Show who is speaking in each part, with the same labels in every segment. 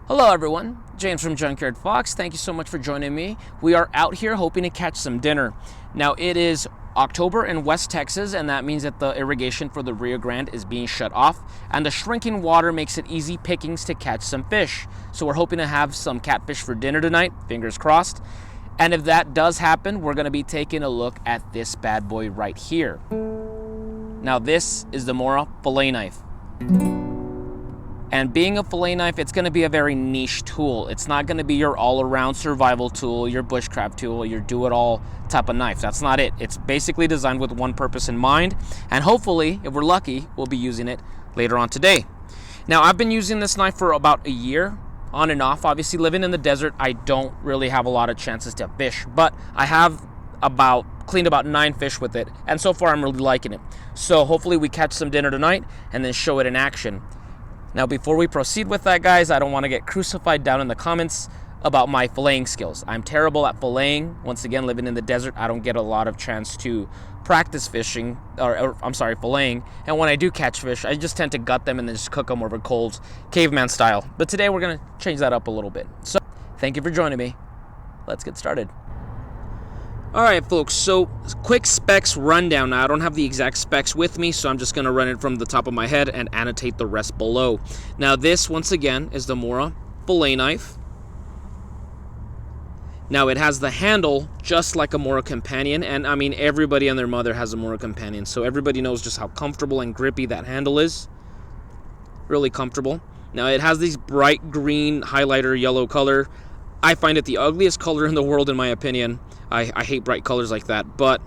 Speaker 1: Hello everyone, James from Junkyard Fox. Thank you so much for joining me. We are out here hoping to catch some dinner. Now it is October in West Texas, and that means that the irrigation for the Rio Grande is being shut off, and the shrinking water makes it easy pickings to catch some fish. So we're hoping to have some catfish for dinner tonight, fingers crossed. And if that does happen, we're gonna be taking a look at this bad boy right here. Now this is the Mora Filet Knife. And being a fillet knife, it's gonna be a very niche tool. It's not gonna be your all-around survival tool, your bushcraft tool, your do-it-all type of knife. That's not it. It's basically designed with one purpose in mind, and hopefully, if we're lucky, we'll be using it later on today. Now, I've been using this knife for about a year, on and off. Obviously, living in the desert, I don't really have a lot of chances to fish, but I have cleaned about 9 fish with it, and so far I'm really liking it. So hopefully we catch some dinner tonight and then show it in action. Now, before we proceed with that, guys, I don't want to get crucified down in the comments about my filleting skills. I'm terrible at filleting. Once again, living in the desert, I don't get a lot of chance to practice fishing, filleting. And when I do catch fish, I just tend to gut them and then just cook them over coals, caveman style. But today we're going to change that up a little bit. So, thank you for joining me. Let's get started. All right, folks, so quick specs rundown. Now, I don't have the exact specs with me, so I'm just going to run it from the top of my head and annotate the rest below. Now, this, once again, is the Mora Filet Knife. Now, it has the handle just like a Mora Companion, and I mean, everybody and their mother has a Mora Companion, so everybody knows just how comfortable and grippy that handle is. Really comfortable. Now, it has these bright green highlighter yellow color. I find it the ugliest color in the world, in my opinion. I hate bright colors like that, but,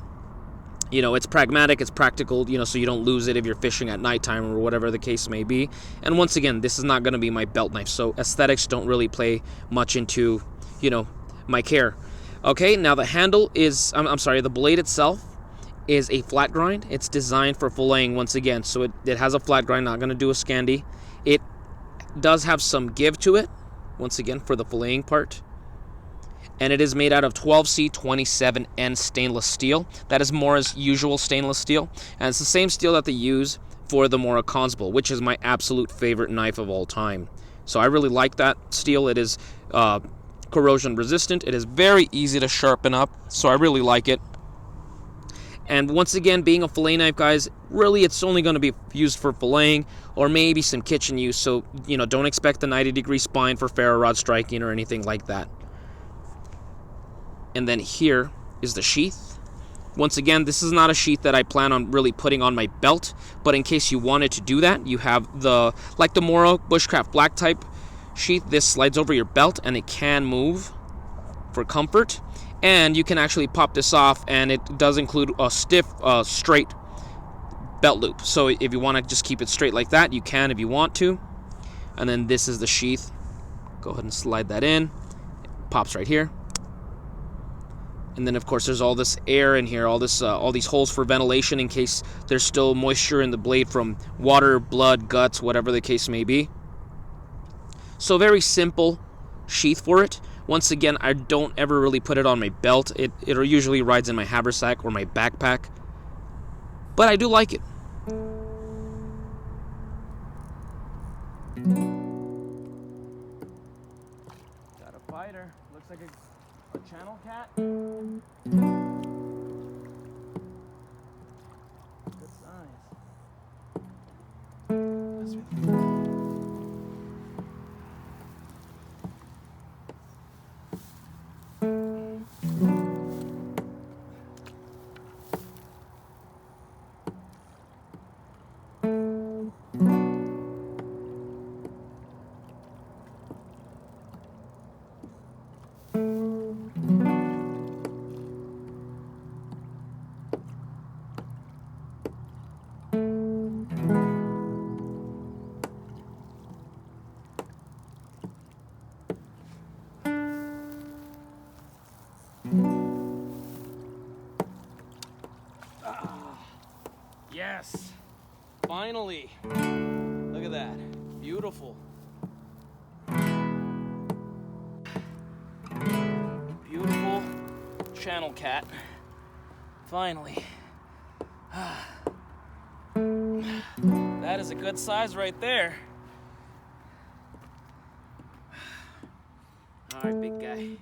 Speaker 1: you know, it's pragmatic, it's practical, you know, so you don't lose it if you're fishing at nighttime or whatever the case may be. And once again, this is not going to be my belt knife, so aesthetics don't really play much into, you know, my care. Okay, now the handle is, the blade itself is a flat grind. It's designed for filleting once again, so it has a flat grind, not going to do a Scandi. It does have some give to it, once again, for the filleting part. And it is made out of 12C27N stainless steel. That is Mora's usual stainless steel. And it's the same steel that they use for the Mora Consble, which is my absolute favorite knife of all time. So I really like that steel. It is corrosion resistant. It is very easy to sharpen up, so I really like it. And once again, being a fillet knife, guys, really it's only going to be used for filleting or maybe some kitchen use. So, you know, don't expect the 90-degree spine for ferro rod striking or anything like that. And then here is the sheath. Once again, this is not a sheath that I plan on really putting on my belt, but in case you wanted to do that, you have like the Mora Bushcraft Black type sheath. This slides over your belt and it can move for comfort. And you can actually pop this off, and it does include a stiff, straight belt loop. So if you want to just keep it straight like that, you can if you want to. And then this is the sheath. Go ahead and slide that in. It pops right here. And then, of course, there's all this air in here, all these holes for ventilation in case there's still moisture in the blade from water, blood, guts, whatever the case may be. So very simple sheath for it. Once again, I don't ever really put it on my belt. It usually rides in my haversack or my backpack. But I do like it. Got a fighter. Looks like a channel cat. Good size. That's really cool. Yes, finally. Look at that, beautiful. Beautiful channel cat, finally. That is a good size right there. All right, big guy.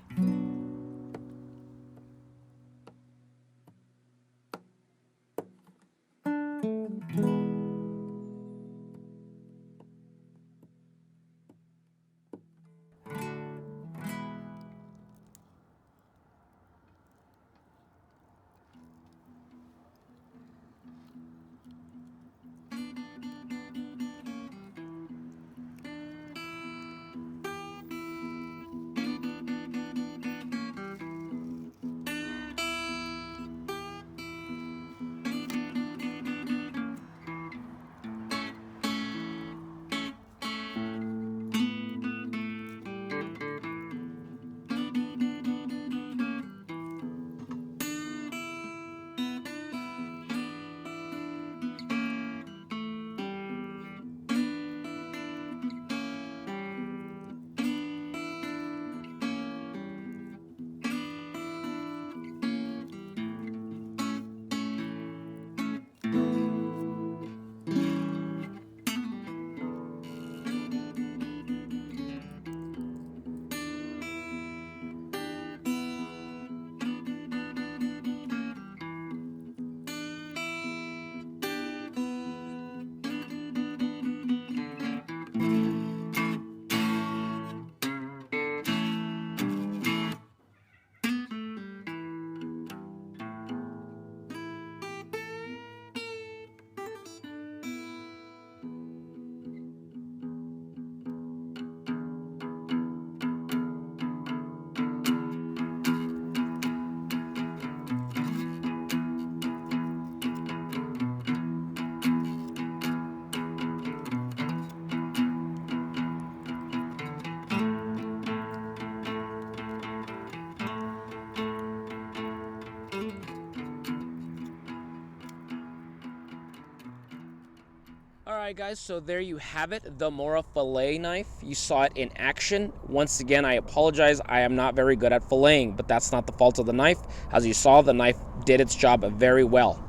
Speaker 1: Alright guys, so there you have it, the Mora Filet knife. You saw it in action. Once again, I apologize, I am not very good at filleting, but that's not the fault of the knife. As you saw, the knife did its job very well.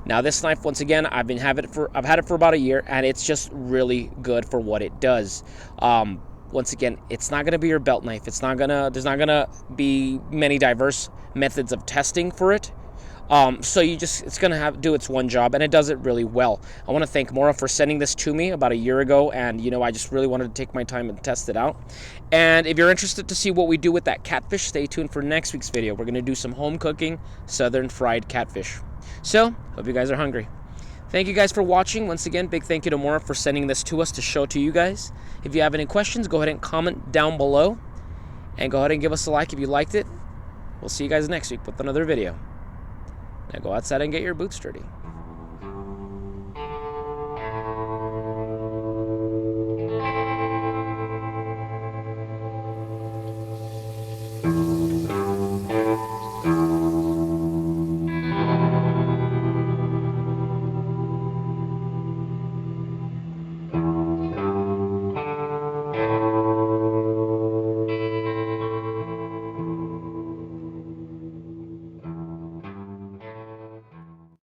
Speaker 1: Now this knife, once again, I've had it for about a year, and it's just really good for what it does. Once again, it's not gonna be your belt knife. There's not gonna be many diverse methods of testing for it. So it's gonna do its one job, and it does it really well. I want to thank Mora for sending this to me about a year ago, and I just really wanted to take my time and test it out. And if you're interested to see what we do with that catfish, stay tuned for next week's video. We're gonna do some home cooking southern fried catfish. So hope you guys are hungry. Thank you guys for watching. Once again, big thank you to Mora for sending this to us to show to you guys. If you have any questions, go ahead and comment down below, and go ahead and give us a like if you liked it. We'll see you guys next week with another video. Now go outside and get your boots dirty.